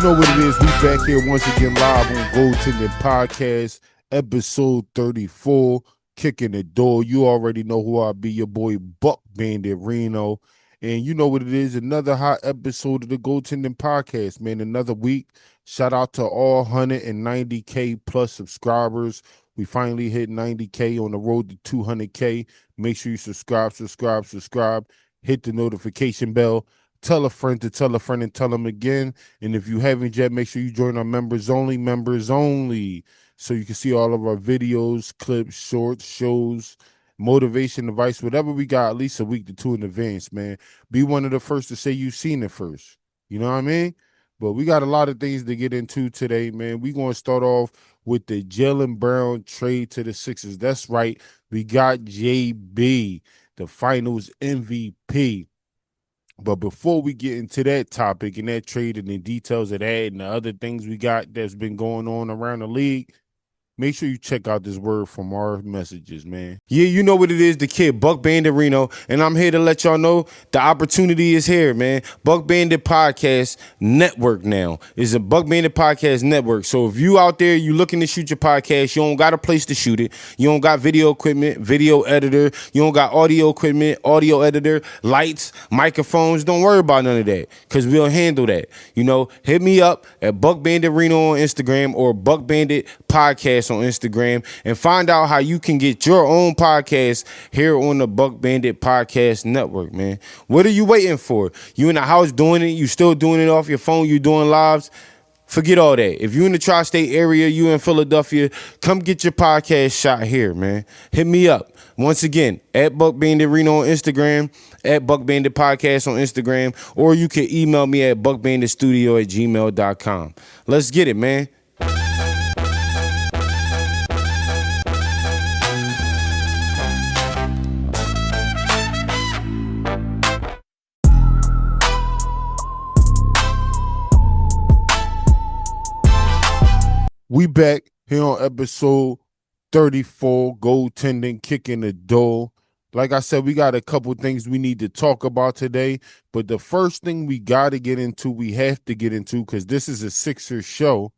know what it is. We back here once again live on Goaltending Podcast, episode 34, kicking the door. You already know who I be, your boy BuckBanditReno. And you know what it is, another hot episode of the Goaltending Podcast, man. Another week. Shout out to all 190K plus subscribers. We finally hit 90K on the road to 200K. Make sure you subscribe. Hit the notification bell. Tell a friend to tell a friend and tell them again. And if you haven't yet, make sure you join our members only, so you can see all of our videos, clips, shorts, shows, motivation, advice, whatever we got at least a week to two in advance, man. Be one of the first to say you've seen it first. You know what I mean? But we got a lot of things to get into today, man. We're going to start off with the Jaylen Brown trade to the Sixers. That's right. We got JB, the finals MVP. But before we get into that topic and that trade and the details of that and the other things we got that's been going on around the league, make sure you check out this word from our messages, man. Yeah, you know what it is, the kid, BuckBanditReno, and I'm here to let y'all know the opportunity is here, man. Buck Bandit Podcast Network now. It's a Buck Bandit Podcast Network. So if you out there, you looking to shoot your podcast, you don't got a place to shoot it. You don't got video equipment, video editor. You don't got audio equipment, audio editor, lights, microphones. Don't worry about none of that, because we'll handle that. You know, hit me up at BuckBanditReno on Instagram or Buck Bandit Podcast on Instagram and find out how you can get your own podcast here on the Buck Bandit Podcast Network, man. What are you waiting for? You in the house doing it? You still doing it off your phone? You doing lives? Forget all that. If you in the tri-state area, you in Philadelphia, come get your podcast shot here, man. Hit me up. Once again, at BuckBanditReno on Instagram, at Buck Bandit Podcast on Instagram, or you can email me at buckbanditstudio@gmail.com. Let's get it, man. We back here on episode 34, goaltending, kicking the door. Like I said, we got a couple things we need to talk about today, but the first thing we got to get into, we have to get into, because this is a Sixers show.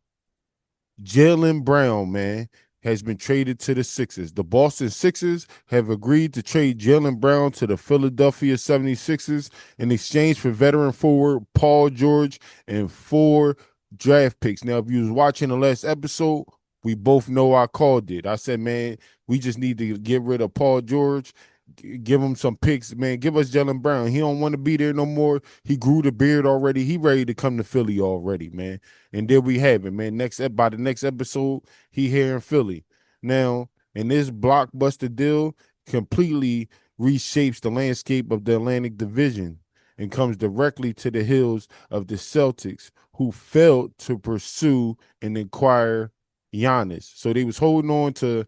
Jaylen Brown, man, has been traded to the Sixers. The Boston Sixers have agreed to trade Jaylen Brown to the Philadelphia 76ers in exchange for veteran forward Paul George and 4 draft picks. Now, if you was watching the last episode, we both know I called it. I said, man, we just need to get rid of Paul George, give him some picks, man. Give us Jaylen Brown. He don't want to be there no more. He grew the beard already. He ready to come to Philly already, man. And there we have it, man. By the next episode, he here in Philly. Now, and this blockbuster deal completely reshapes the landscape of the Atlantic Division and comes directly to the heels of the Celtics, who failed to pursue and acquire Giannis. So they was holding on to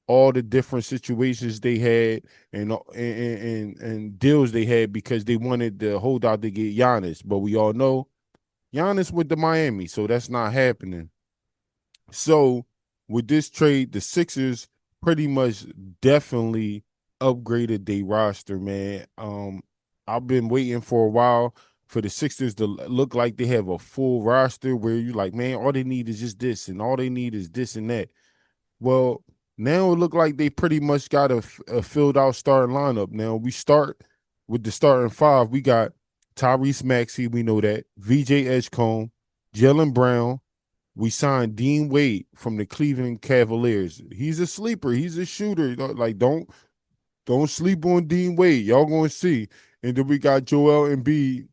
all the different situations they had and deals they had because they wanted to hold out to get Giannis. But we all know Giannis went to Miami, so that's not happening. So with this trade, the Sixers pretty much definitely upgraded their roster, man. I've been waiting for a while for the Sixers to look like they have a full roster where you're like, man, all they need is just this and all they need is this and that. Well, now it look like they pretty much got a filled out starting lineup. Now we start with the starting 5. We got Tyrese Maxey, we know that, VJ Edgecombe, Jaylen Brown. We signed Dean Wade from the Cleveland Cavaliers. He's a sleeper. He's a shooter. Like, don't sleep on Dean Wade. Y'all gonna see. And then we got Joel Embiid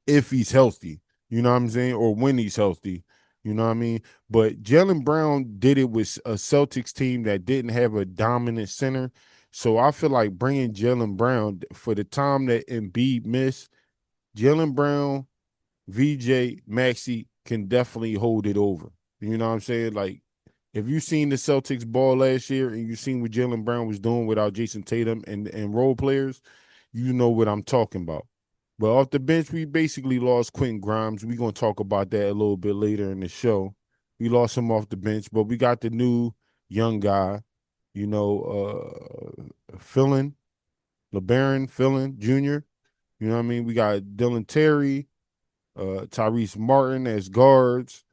if he's healthy, you know what I'm saying, or when he's healthy, you know what I mean? But Jaylen Brown did it with a Celtics team that didn't have a dominant center. So I feel like bringing Jaylen Brown for the time that Embiid missed, Jaylen Brown, VJ, Maxey can definitely hold it over. You know what I'm saying? Like, if you seen the Celtics ball last year and you seen what Jaylen Brown was doing without Jason Tatum and role players, you know what I'm talking about. But off the bench, we basically lost Quentin Grimes. We're going to talk about that a little bit later in the show. We lost him off the bench, but we got the new young guy, you know, LeBaron Philin Jr. You know what I mean? We got Dylan Terry. Tyrese Martin as guards.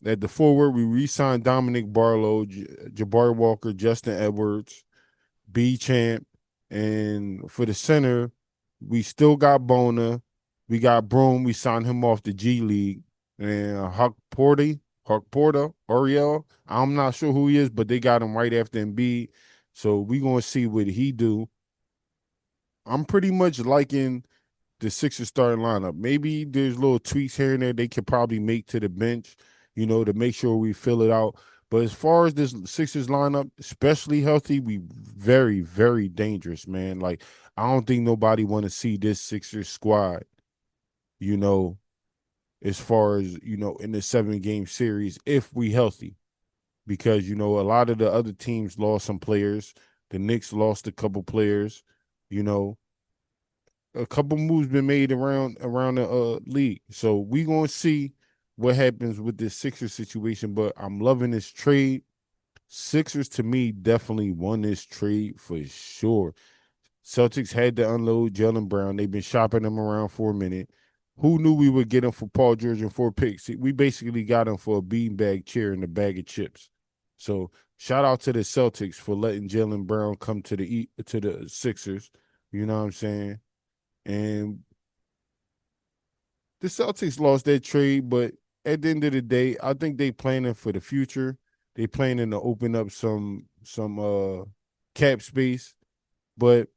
At the forward, we re-signed Dominic Barlow, Jabari Walker, Justin Edwards, B Champ, and for the center, we still got Bona. We got Broom. We signed him off the G League, and Huck Porter, Ariel. I'm not sure who he is, but they got him right after Embiid. So we gonna see what he do. I'm pretty much liking the Sixers starting lineup. Maybe there's little tweaks here and there they could probably make to the bench, to make sure we fill it out. But as far as this Sixers lineup, especially healthy, we very, very dangerous, man. Like, I don't think nobody want to see this Sixers squad, you know, as far as, in the 7-game series, if we healthy. Because, a lot of the other teams lost some players. The Knicks lost a couple players, you know a couple moves been made around the league. So we gonna see what happens with this Sixers situation. But I'm loving this trade. Sixers to me definitely won this trade for sure. Celtics had to unload Jaylen Brown. They've been shopping him around for a minute. Who knew we would get him for Paul George and 4 picks? We basically got him for a beanbag chair and a bag of chips. So shout out to the Celtics for letting Jaylen Brown come to the Sixers. You know what I'm saying? And the Celtics lost that trade, but at the end of the day, I think they planning for the future. They planning to open up some cap space. But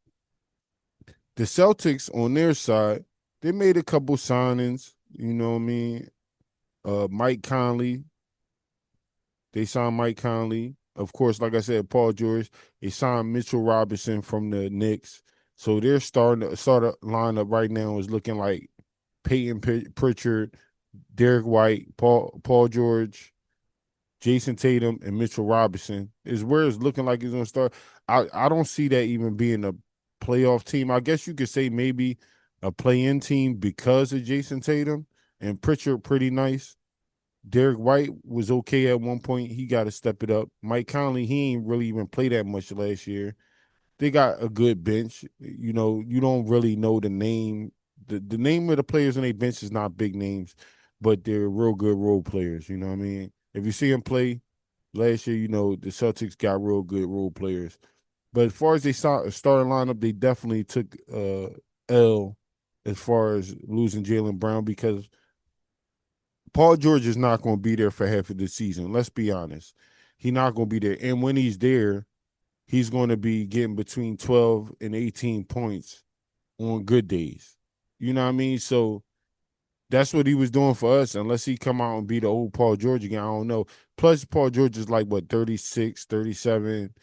the Celtics on their side, they made a couple signings. You know what I mean? Mike Conley. They signed Mike Conley. Of course, like I said, Paul George. They signed Mitchell Robinson from the Knicks. So their starter lineup right now is looking like Peyton Pritchard, Derek White, Paul George, Jason Tatum, and Mitchell Robinson is where it's looking like it's going to start. I don't see that even being a playoff team. I guess you could say maybe a play-in team because of Jason Tatum and Pritchard pretty nice. Derek White was okay at one point. He got to step it up. Mike Conley, he ain't really even play that much last year. They got a good bench. You don't really know the name. The name of the players on their bench is not big names, but they're real good role players. You know what I mean? If you see them play last year, the Celtics got real good role players. But as far as they starting lineup, they definitely took L as far as losing Jaylen Brown because Paul George is not going to be there for half of the season. Let's be honest. He's not going to be there. And when he's there, he's going to be getting between 12 and 18 points on good days. You know what I mean? So that's what he was doing for us. Unless he come out and be the old Paul George again, I don't know. Plus, Paul George is like, 36, 37,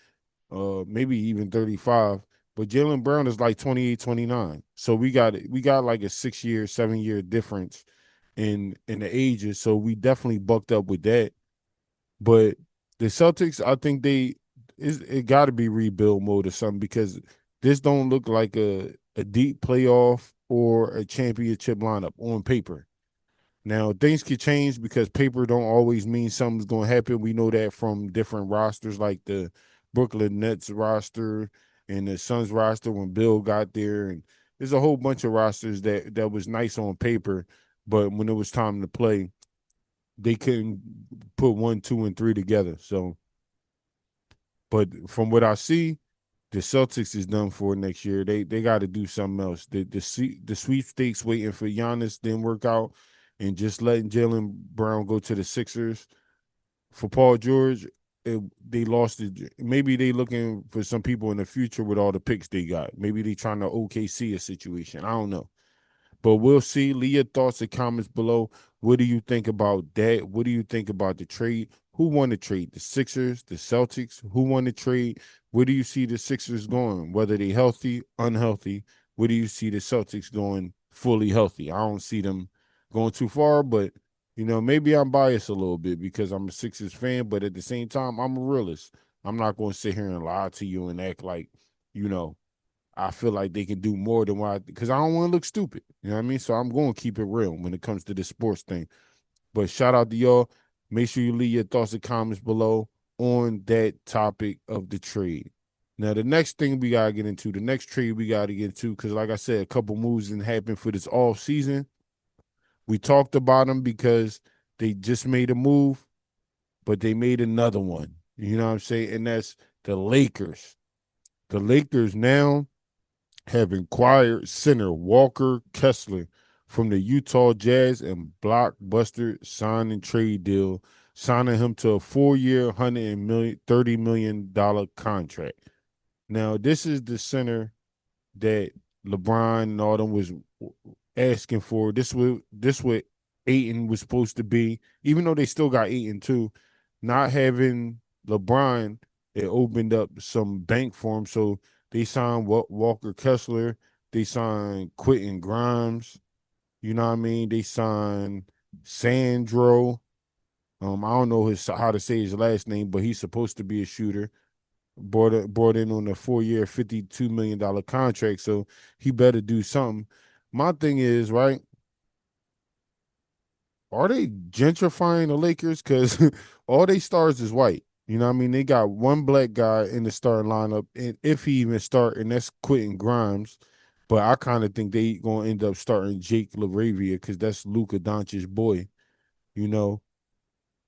maybe even 35. But Jaylen Brown is like 28, 29. So we got like a 6-year, 7-year difference in the ages. So we definitely bucked up with that. But the Celtics, I think it got to be rebuild mode or something because this don't look like a deep playoff or a championship lineup on paper. Now, things could change because paper don't always mean something's going to happen. We know that from different rosters like the Brooklyn Nets roster and the Suns roster when Bill got there. And there's a whole bunch of rosters that was nice on paper, but when it was time to play, they couldn't put 1, 2, and 3 together. So, but from what I see, the Celtics is done for next year. They got to do something else. The sweepstakes waiting for Giannis didn't work out, and just letting Jaylen Brown go to the Sixers for Paul George, they lost it. Maybe they looking for some people in the future with all the picks they got. Maybe they trying to OKC a situation. I don't know. But we'll see. Leave your thoughts and comments below. What do you think about that? What do you think about the trade? Who won the trade? The Sixers, the Celtics? Who won the trade? Where do you see the Sixers going? Whether they healthy, unhealthy? Where do you see the Celtics going fully healthy? I don't see them going too far, but maybe I'm biased a little bit because I'm a Sixers fan, but at the same time, I'm a realist. I'm not going to sit here and lie to you and act like, you know, I feel like they can do more than because I don't want to look stupid. You know what I mean? So I'm going to keep it real when it comes to this sports thing. But shout out to y'all. Make sure you leave your thoughts and comments below on that topic of the trade. Now, the next thing we got to get into, the next trade we got to get into, because like I said, a couple moves didn't happen for this off season. We talked about them because they just made a move, but they made another one. You know what I'm saying? And that's the Lakers. The Lakers now have acquired center Walker Kessler from the Utah Jazz and Blockbuster sign and trade deal, signing him to a 4-year, $130 million contract. Now, this is the center that LeBron and all them was asking for. This what Ayton was supposed to be, even though they still got Ayton too. Not having LeBron, it opened up some bank for him. So they signed Walker Kessler. They signed Quentin Grimes. You know what I mean? They signed Sandro. I don't know how to say his last name, but he's supposed to be a shooter. Brought in on a 4-year, $52 million contract, so he better do something. My thing is, right? Are they gentrifying the Lakers? Because all they stars is white. You know what I mean? They got one black guy in the starting lineup, and if he even start, and that's Quentin Grimes. But I kind of think they gonna end up starting Jake LaRavia because that's Luka Doncic's boy. You know,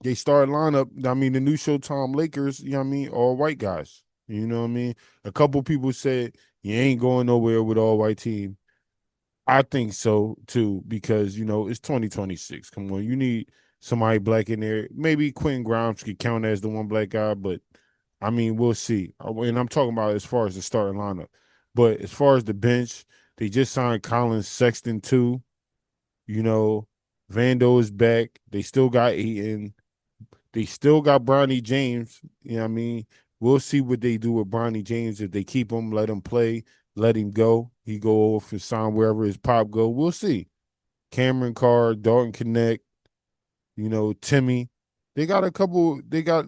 they start lineup. I mean, the new Showtime Lakers. You know what I mean? All white guys. You know what I mean? A couple people said you ain't going nowhere with all white team. I think so too, because it's 2026. Come on, you need somebody black in there. Maybe Quentin Grimes could count as the one black guy, but I mean, we'll see. And I'm talking about as far as the starting lineup. But as far as the bench, they just signed Colin Sexton too. You know, Vando is back. They still got Aiton. They still got Bronny James. You know what I mean? We'll see what they do with Bronny James. If they keep him, let him play, let him go. He go off and sign wherever his pop go. We'll see. Cameron Carr, Dalton Connect, Timmy. They got a couple, they got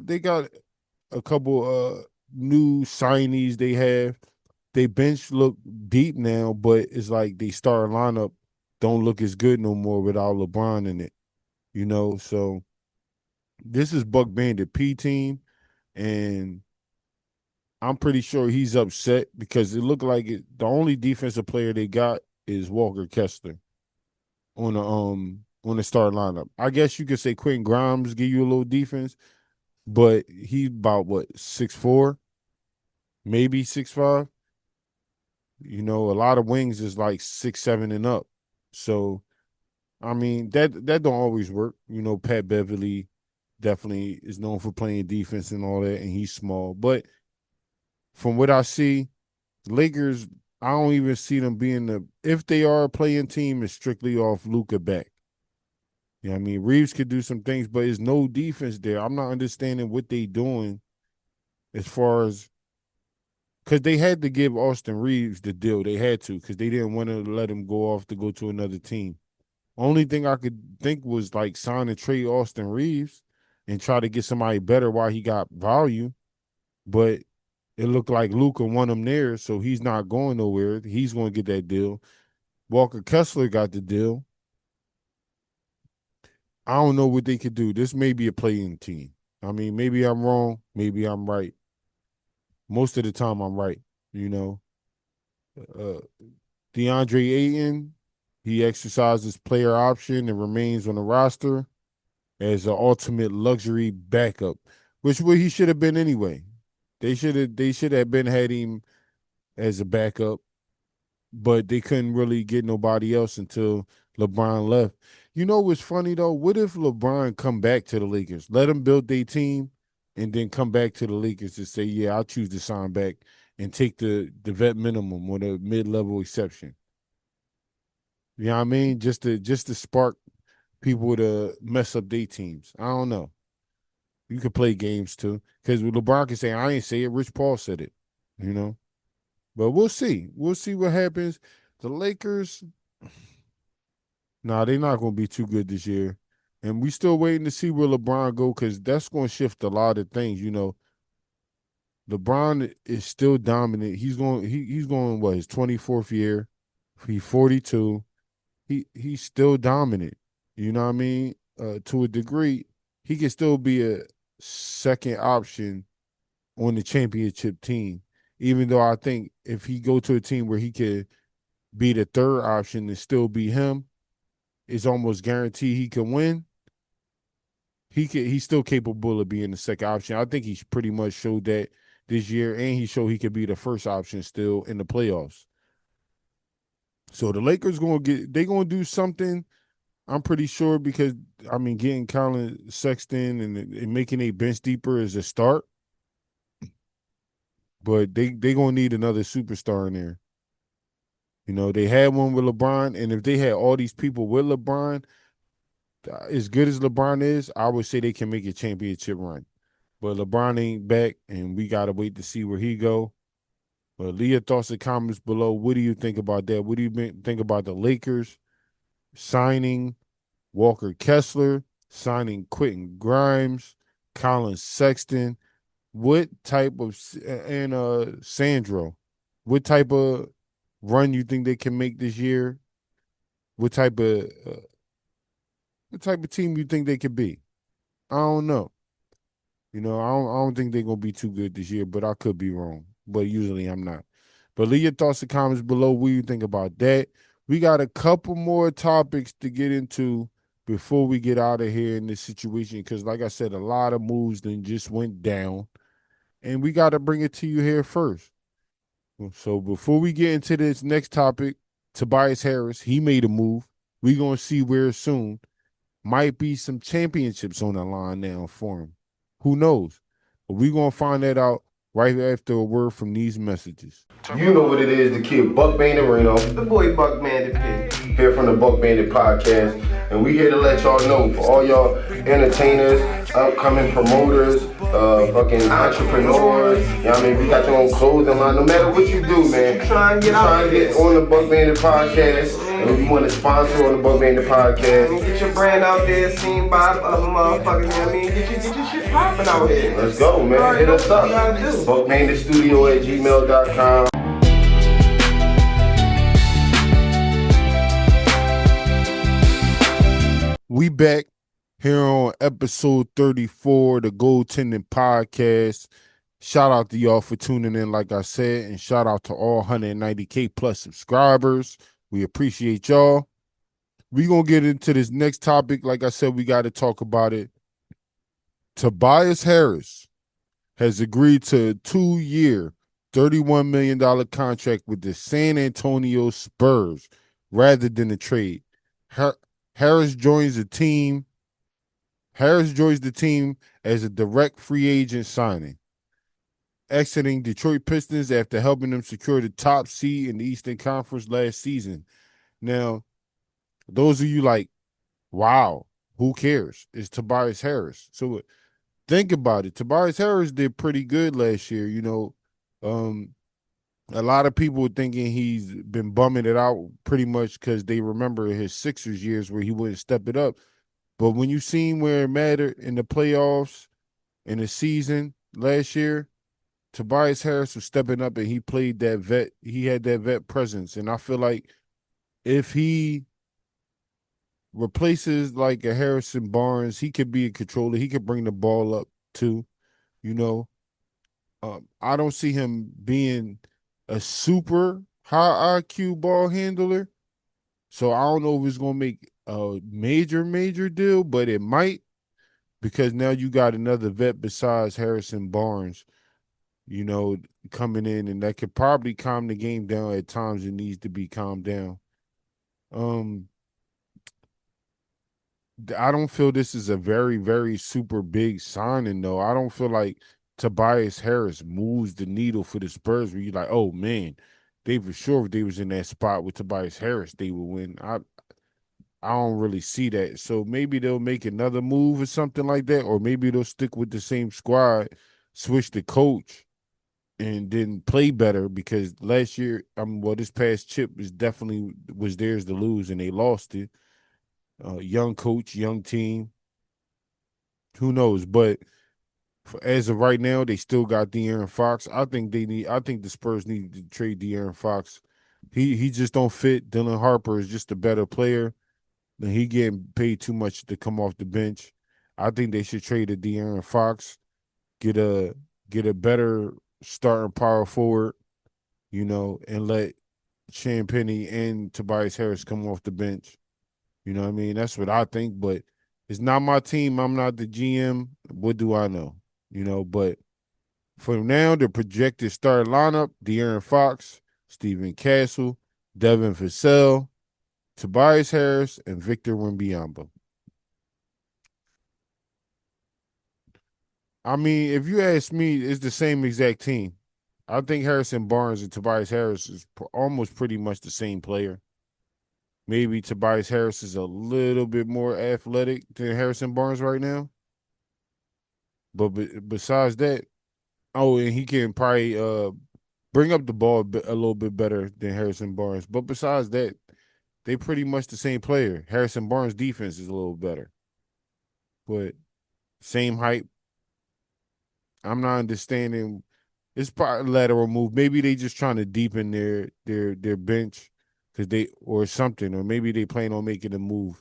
a couple new signees they have. They bench look deep now, but it's like they start lineup don't look as good no more without LeBron in it. So this is Buck Bandit P team, and I'm pretty sure he's upset because it looked like the only defensive player they got is Walker Kessler on the start lineup. I guess you could say Quentin Grimes give you a little defense, but he about what 6'4", maybe 6'5". A lot of wings is like 6'7" and up. So I mean that don't always work. Pat Beverly definitely is known for playing defense and all that, and he's small. But from what I see, Lakers, I don't even see them being if they are a playing team, it's strictly off Luka back. You know what I mean? Reeves could do some things, but there's no defense there. I'm not understanding what they doing as far as because they had to give Austin Reeves the deal. They had to because they didn't want to let him go off to go to another team. Only thing I could think was like sign and trade Austin Reeves and try to get somebody better while he got value. But it looked like Luka won him there, so he's not going nowhere. He's going to get that deal. Walker Kessler got the deal. I don't know what they could do. This may be a playing team. I mean, maybe I'm wrong. Maybe I'm right. Most of the time, I'm right. You know, uh, DeAndre Ayton, he exercises player option and remains on the roster as an ultimate luxury backup, which what he should have been anyway. They should have been had him as a backup, but they couldn't really get nobody else until LeBron left. You know what's funny though? What if LeBron come back to the Lakers, let them build their team, and then come back to the Lakers to say, "Yeah, I'll choose to sign back and take the vet minimum or the mid level exception." You know what I mean? Just to spark people to mess up their teams. I don't know. You could play games too, because LeBron can say, "I ain't say it." Rich Paul said it. You know. But we'll see. We'll see what happens. The Lakers, nah, they're not going to be too good this year. And we still waiting to see where LeBron go because that's going to shift a lot of things. LeBron is still dominant. He's going what his 24th year. He's 42. He's still dominant. You know what I mean? To a degree, he can still be a second option on the championship team. Even though I think if he go to a team where he could be the third option and still be him, is almost guaranteed he can win, he's still capable of being the second option. I think he's pretty much showed that this year, and he showed he could be the first option still in the playoffs. So the Lakers gonna do something. I'm pretty sure because getting Colin Sexton and making a bench deeper is a start, but they gonna need another superstar in there. You know, they had one with LeBron, and if they had all these people with LeBron, as good as LeBron is, I would say they can make a championship run. But LeBron ain't back, and we gotta wait to see where he go. But leave your thoughts and comments below. What do you think about that? What do you think about the Lakers signing Walker Kessler, signing Quentin Grimes, Colin Sexton? What type of and Sandro? What type of run you think they can make this year? What type of team you think they could be? I don't know. You know, I don't think they're gonna be too good this year, but I could be wrong. But usually I'm not. But leave your thoughts and comments below. What you think about that? We got a couple more topics to get into before we get out of here in this situation. Because, like I said, a lot of moves then just went down, and we got to bring it to you here first. So before we get into this next topic, Tobias Harris, he made a move. We gonna see where soon. Might be some championships on the line now for him. Who knows? But we're going to find that out right after a word from these messages. You know what it is, the kid BuckBanditReno, the boy BuckBandit here from the Buck Bandit Podcast, and we here to let y'all know, for all y'all entertainers, upcoming promoters, fucking entrepreneurs, you know what I mean, we got your own clothing line, no matter what you do, man, try and get on the Buck Bandit Podcast, and if you want to sponsor on the Buck Bandit Podcast, get your brand out there, seen by other motherfuckers, you know what I mean, get your shit popping out here. Let's go, man, hit us up, BuckBanditStudio@gmail.com. We back here on episode 34, the Goaltending Podcast. Shout out to y'all for tuning in, like I said, and shout out to all 190K plus subscribers. We appreciate y'all. We're going to get into this next topic. Like I said, we got to talk about it. Tobias Harris has agreed to a 2-year, $31 million contract with the San Antonio Spurs rather than a trade. Harris joins the team as a direct free agent signing, exiting Detroit Pistons after helping them secure the top seed in the Eastern Conference last season. Now, those of you like, wow, who cares? It's Tobias Harris. So think about it. Tobias Harris did pretty good last year. You know, a lot of people were thinking he's been bumming it out pretty much because they remember his Sixers years where he wouldn't step it up. But when you seen where it mattered in the playoffs in the season last year, Tobias Harris was stepping up and he played that vet. He had that vet presence. And I feel like if he replaces like a Harrison Barnes, he could be a controller. He could bring the ball up too, you know. I don't see him being a super high IQ ball handler. So I don't know if it's going to make a major deal, but it might, because now you got another vet besides Harrison Barnes, you know, coming in, and that could probably calm the game down at times it needs to be calmed down. I don't feel this is a very super big signing, though. I don't feel like Tobias Harris moves the needle for the Spurs where you're like, oh, man, they for sure if they was in that spot with Tobias Harris, they would win. I don't really see that. So maybe they'll make another move or something like that, or maybe they'll stick with the same squad, switch the coach, and then play better, because last year, this past chip was theirs to lose, and they lost it. Young coach, young team. Who knows? But as of right now, they still got De'Aaron Fox. I think the Spurs need to trade De'Aaron Fox. He just don't fit. Dylan Harper is just a better player. And he getting paid too much to come off the bench. I think they should trade a De'Aaron Fox, get a better starting power forward, you know, and let Champagnie and Tobias Harris come off the bench. You know what I mean? That's what I think, but it's not my team. I'm not the GM. What do I know? But for now, the projected starting lineup: De'Aaron Fox, Stephen Castle, Devin Vassell, Tobias Harris, and Victor Wembanyama. I mean, if you ask me, it's the same exact team. I think Harrison Barnes and Tobias Harris is almost pretty much the same player. Maybe Tobias Harris is a little bit more athletic than Harrison Barnes right now. But besides that, and he can probably bring up the ball a little bit better than Harrison Barnes. But besides that, they pretty much the same player. Harrison Barnes' defense is a little better. But same height. I'm not understanding. It's probably a lateral move. Maybe they just trying to deepen their bench because they or something, or maybe they plan on making a move.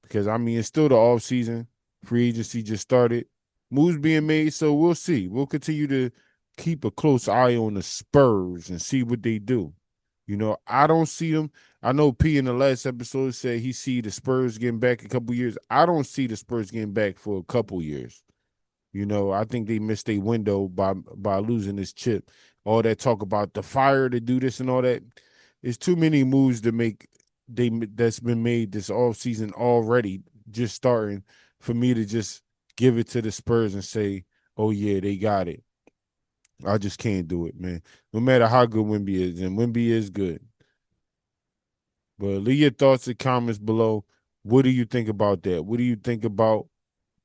Because I mean, it's still the off season. Free agency just started. Moves being made, so we'll see. We'll continue to keep a close eye on the Spurs and see what they do. I don't see them. I know P in the last episode said he see the Spurs getting back a couple years. I don't see the Spurs getting back for a couple years. I think they missed their window by losing this chip. All that talk about the fire to do this and all that. It's too many moves to make that's been made this off season already, just starting for me to just give it to the Spurs and say, oh yeah, they got it. I just can't do it, man. No matter how good Wemby is, and Wemby is good. But leave your thoughts and comments below. What do you think about that? What do you think about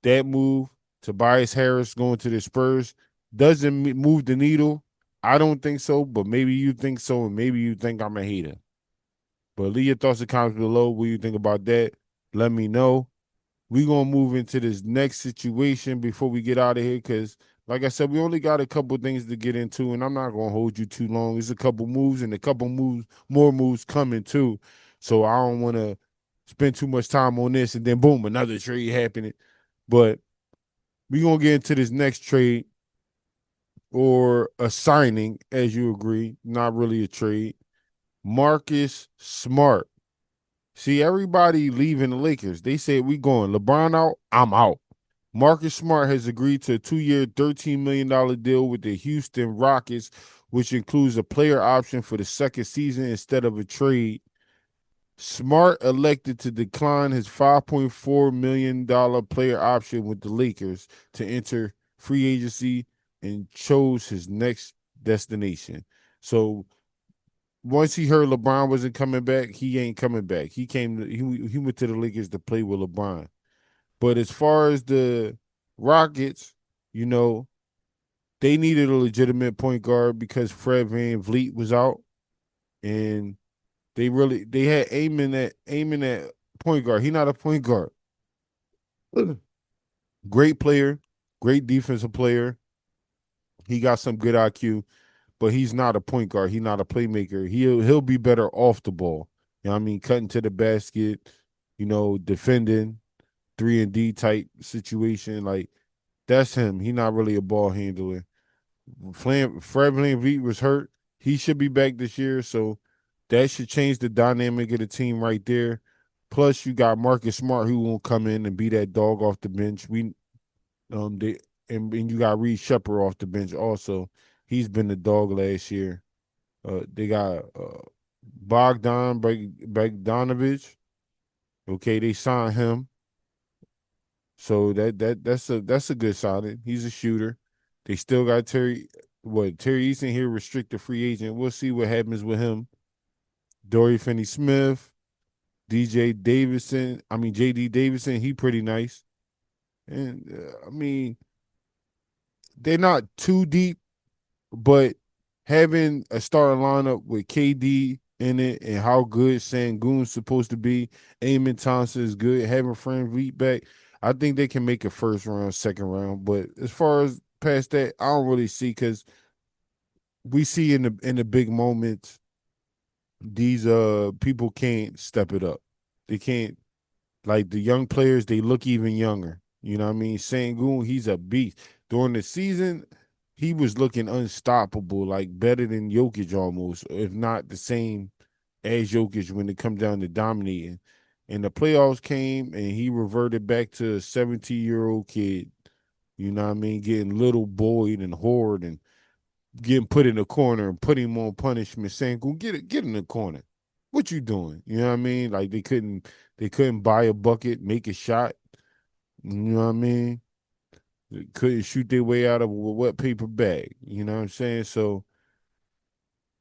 that move? Tobias Harris going to the Spurs doesn't move the needle. I don't think so, but maybe you think so, and maybe you think I'm a hater. But leave your thoughts and comments below. What do you think about that? Let me know. We're going to move into this next situation before we get out of here because, like I said, we only got a couple things to get into, and I'm not going to hold you too long. There's a couple moves and a couple more moves coming too. So I don't want to spend too much time on this and then, boom, another trade happening. But we're going to get into this next trade or a signing, as you agree, not really a trade. Marcus Smart. See, everybody leaving the Lakers. They said we going. LeBron out, I'm out. Marcus Smart has agreed to a 2-year, $13 million deal with the Houston Rockets, which includes a player option for the second season instead of a trade. Smart elected to decline his $5.4 million player option with the Lakers to enter free agency and chose his next destination. So once he heard LeBron wasn't coming back, he ain't coming back. He went to the Lakers to play with LeBron. But as far as the Rockets, they needed a legitimate point guard because Fred VanVleet was out, and they had aiming at point guard. He not a point guard. Great player, great defensive player. He got some good IQ, but he's not a point guard. He's not a playmaker. He'll be better off the ball. You know what I mean? Cutting to the basket, defending, 3-and-D type situation. Like, that's him. He's not really a ball handler. Fred VanVleet was hurt. He should be back this year, so that should change the dynamic of the team right there. Plus, you got Marcus Smart who won't come in and be that dog off the bench. And you got Reed Shepard off the bench also. He's been the dog last year. They got Bogdanovich. Okay, they signed him. So that's a good signing. He's a shooter. They still got Terry Eason here, restricted free agent. We'll see what happens with him. Dorian Finney-Smith, JD Davidson, he pretty nice. And, they're not too deep, but having a starting lineup with KD in it and how good Sengun's supposed to be, Amen Thompson is good, having Fred VanVleet back, I think they can make a first round, second round. But as far as past that, I don't really see, because we see in the big moments, these people can't step it up. They can't, like the young players, they look even younger. You know what I mean? Sengun, he's a beast. During the season, he was looking unstoppable, like better than Jokic almost, if not the same as Jokic when it comes down to dominating. And the playoffs came, and he reverted back to a 17-year-old kid. You know what I mean? Getting little boyed and whored and getting put in the corner and putting him on punishment, saying, "Go get in the corner. What you doing?" You know what I mean? Like they couldn't buy a bucket, make a shot. You know what I mean? They couldn't shoot their way out of a wet paper bag. You know what I'm saying? So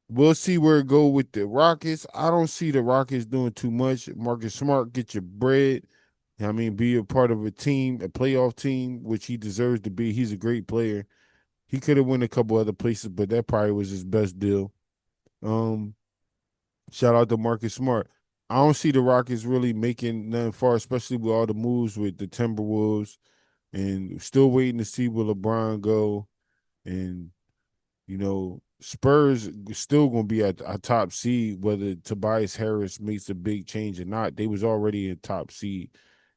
we'll see where it go with the Rockets. I don't see the Rockets doing too much. Marcus Smart, get your bread. I mean, be a part of a team, a playoff team, which he deserves to be. He's a great player. He could have went a couple other places, but that probably was his best deal. Shout out to Marcus Smart. I don't see the Rockets really making nothing far, especially with all the moves with the Timberwolves, and still waiting to see where LeBron go. And Spurs still gonna be at a top seed, whether Tobias Harris makes a big change or not. They was already a top seed,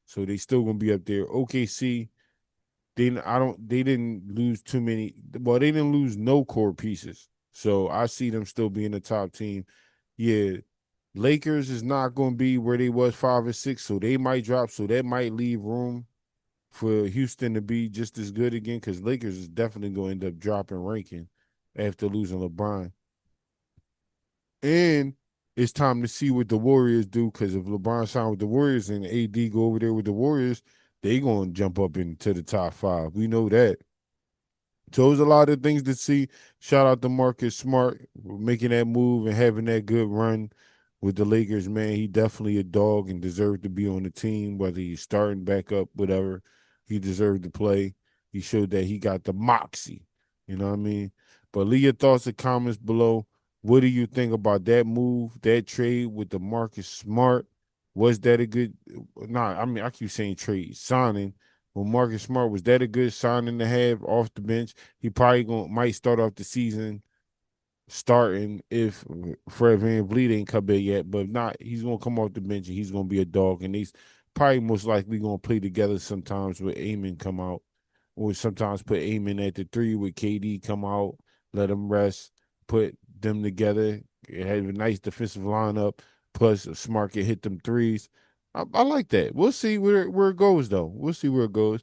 so they still gonna be up there. OKC. They didn't lose too many. Well, they didn't lose no core pieces. So I see them still being a top team. Yeah, Lakers is not going to be where they was 5 or 6, so they might drop. So that might leave room for Houston to be just as good again, because Lakers is definitely going to end up dropping ranking after losing LeBron. And it's time to see what the Warriors do, because if LeBron signed with the Warriors and AD go over there with the Warriors, they going to jump up into the top 5. We know that. So there's a lot of things to see. Shout out to Marcus Smart making that move and having that good run with the Lakers, man. He definitely a dog and deserved to be on the team, whether he's starting back up, whatever. He deserved to play. He showed that he got the moxie. You know what I mean? But leave your thoughts and comments below. What do you think about that move, that trade with the Marcus Smart? Was that a good I keep saying trade, signing. Well, Marcus Smart, was that a good signing to have off the bench? He probably might start off the season starting if Fred VanVleet ain't come in yet, but if not, he's gonna come off the bench and he's gonna be a dog, and he's probably most likely gonna play together sometimes with Amen come out, or sometimes put Amen at the 3 with KD come out, let him rest, put them together, have a nice defensive lineup. Plus, Smart can hit them threes. I like that. We'll see where it goes, though. We'll see where it goes.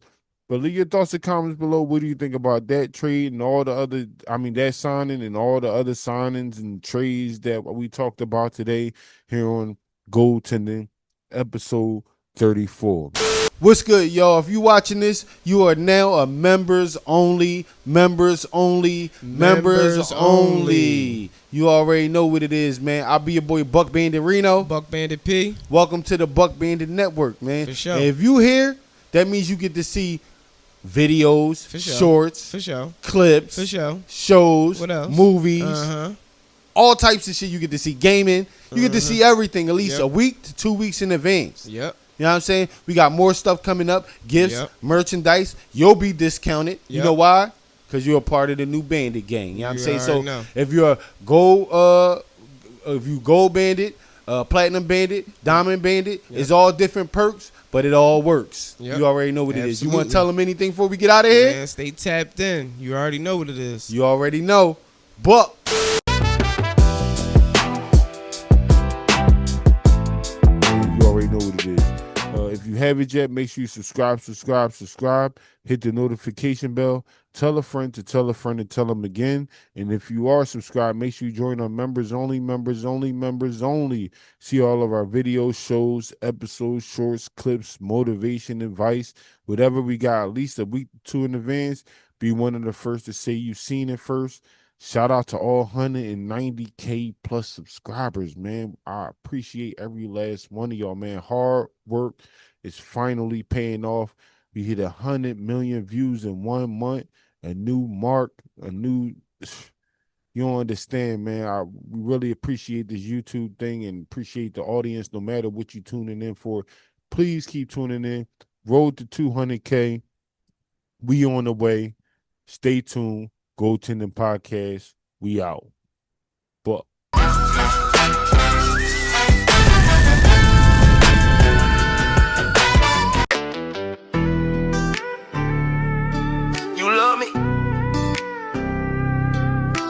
But leave your thoughts and comments below. What do you think about that trade and all the other, that signing and all the other signings and trades that we talked about today here on Goaltending, episode 34. What's good, y'all? If you watching this, you are now a members only. You already know what it is, man. I'll be your boy BuckBanditReno. Buck Bandit P. Welcome to the Buck Bandit Network, man. For sure. And if you here, that means you get to see videos, For sure. shorts, For sure. clips, For sure. shows, What else? movies, all types of shit. You get to see gaming. You get to see everything at least a week to 2 weeks in advance. Yep. You know what I'm saying? We got more stuff coming up, gifts, merchandise. You'll be discounted. You Yep. know why? Because you're a part of the new Bandit gang. You know what I'm saying? So know. if you're a gold bandit, platinum bandit, diamond bandit, it's all different perks, but it all works. Yep. You already know what it is. You want to Absolutely. tell them anything before we get out of here? Man, stay tapped in. You already know what it is. You already know. Buck. You already know what it is. If you haven't yet, make sure you subscribe. Hit the notification bell. Tell a friend to tell a friend and tell them again. And if you are subscribed, make sure you join our members only. See all of our videos, shows, episodes, shorts, clips, motivation, advice, whatever we got at least a week or 2 in advance. Be one of the first to say you've seen it first. Shout out to all 190K plus subscribers, man. I appreciate every last one of y'all, man. Hard work is finally paying off. We hit 100 million views in 1 month, a new mark, you don't understand, man. We really appreciate this YouTube thing and appreciate the audience no matter what you tuning in for. Please keep tuning in. Road to 200K. We on the way. Stay tuned. Goaltending Podcast. We out. Buck. You love me.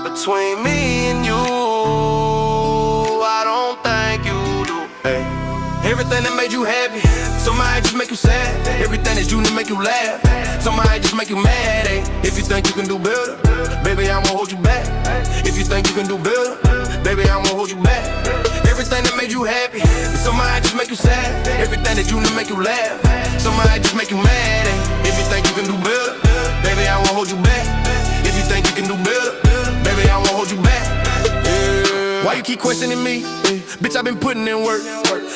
Between me and you, I don't think you do. Hey. Every Everything that made you happy, some might just make you sad. Everything that you do make you laugh, some might just make you mad. Ay. If you think you can do better, baby, I won't hold you back. If you think you can do better, baby, I won't hold you back. Everything that made you happy, some might just make you sad. Everything that you do make you laugh, some might just make you mad. Ay. If you think you can do better, baby, I won't hold you back. If you think you can do better, baby, I won't hold you back. Yeah. Why you keep questioning me? Yeah. Bitch, I been putting in work.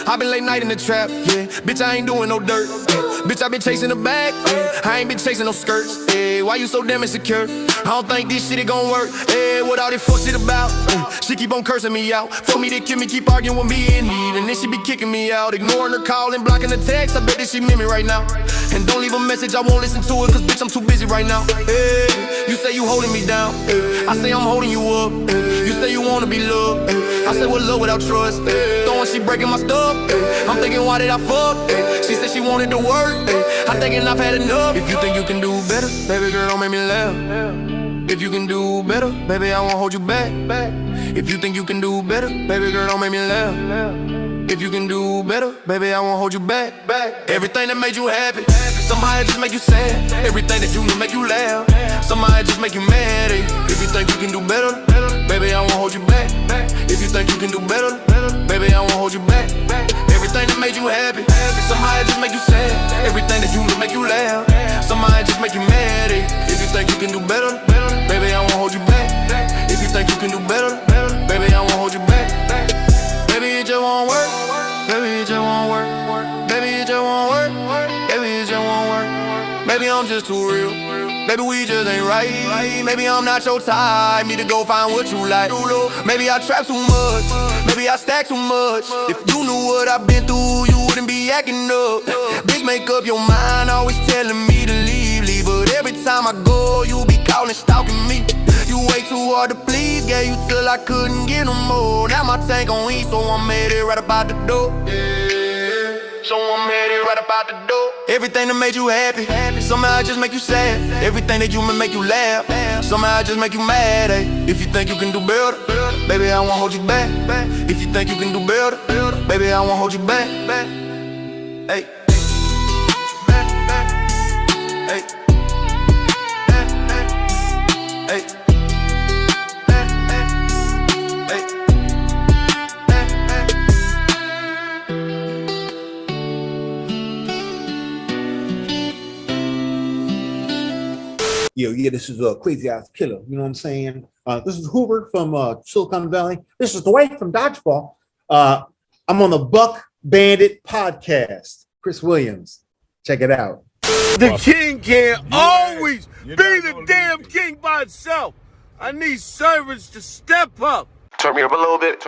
I been late night in the trap. Yeah. Bitch, I ain't doing no dirt. Yeah. Bitch, I been chasing the bag. Yeah. I ain't been chasing no skirts. Yeah. Why you so damn insecure? I don't think this shit is gon' work. Yeah. What all this fuck shit about? She keep on cursing me out. For me to kill me, keep arguing with me in need. And then she be kicking me out. Ignoring her call and blocking the text. I bet that she meant me right now. And don't leave a message, I won't listen to it. Cause bitch, I'm too busy right now. Yeah. You say you holding me down. I say I'm holding you up. You say you wanna be loved. I say what love without trust. Throwing she breaking my stuff. I'm thinking why did I fuck? She said she wanted to work. I'm thinking I've had enough. If you think you can do better, baby girl, don't make me laugh. If you can do better, baby, I won't hold you back. If you think you can do better, baby girl, don't make me laugh. If you can do better, baby, I won't hold you back. Everything that made you happy, somebody just make you sad. Everything that you do make you laugh, somebody just make you mad. If you think you can do better, baby, I won't hold you back. If you think you can do better, baby, I won't hold you back. Everything that made you happy, somebody just make you sad. Everything that you do make you laugh, somebody just make you mad. If you think you can do better, baby, I won't hold you back. If you think you can do better, baby, I won't hold you back. Baby, it just won't work. Baby, it just won't work. Baby, it just won't work. Baby, it just won't work. Baby, I'm just too real. Baby, we just ain't right. Maybe I'm not your type. Need to go find what you like. Maybe I trap too much. Maybe I stack too much. If you knew what I've been through, you wouldn't be acting up. Bitch, make up your mind. Always telling me to leave. But every time I go, you be calling, stalking me. You way too hard to please, gave you till I couldn't get no more. Now my tank on E, so I'm headed right about the door. Yeah. So I'm headed right about the door. Everything that made you happy, somehow just make you sad. Everything that you make you laugh, somehow just make you mad. Ay. If you think you can do better, baby, I won't hold you back. If you think you can do better, baby, I won't hold you back. Hey. Hey. Hey. Yeah, this is a crazy ass killer. You know what I'm saying? This is Hoover from Silicon Valley. This is Dwight from Dodgeball. I'm on the Buck Bandit Podcast. Chris Williams, check it out. The king can't always be the damn king by itself. I need servants to step up. Turn me up a little bit.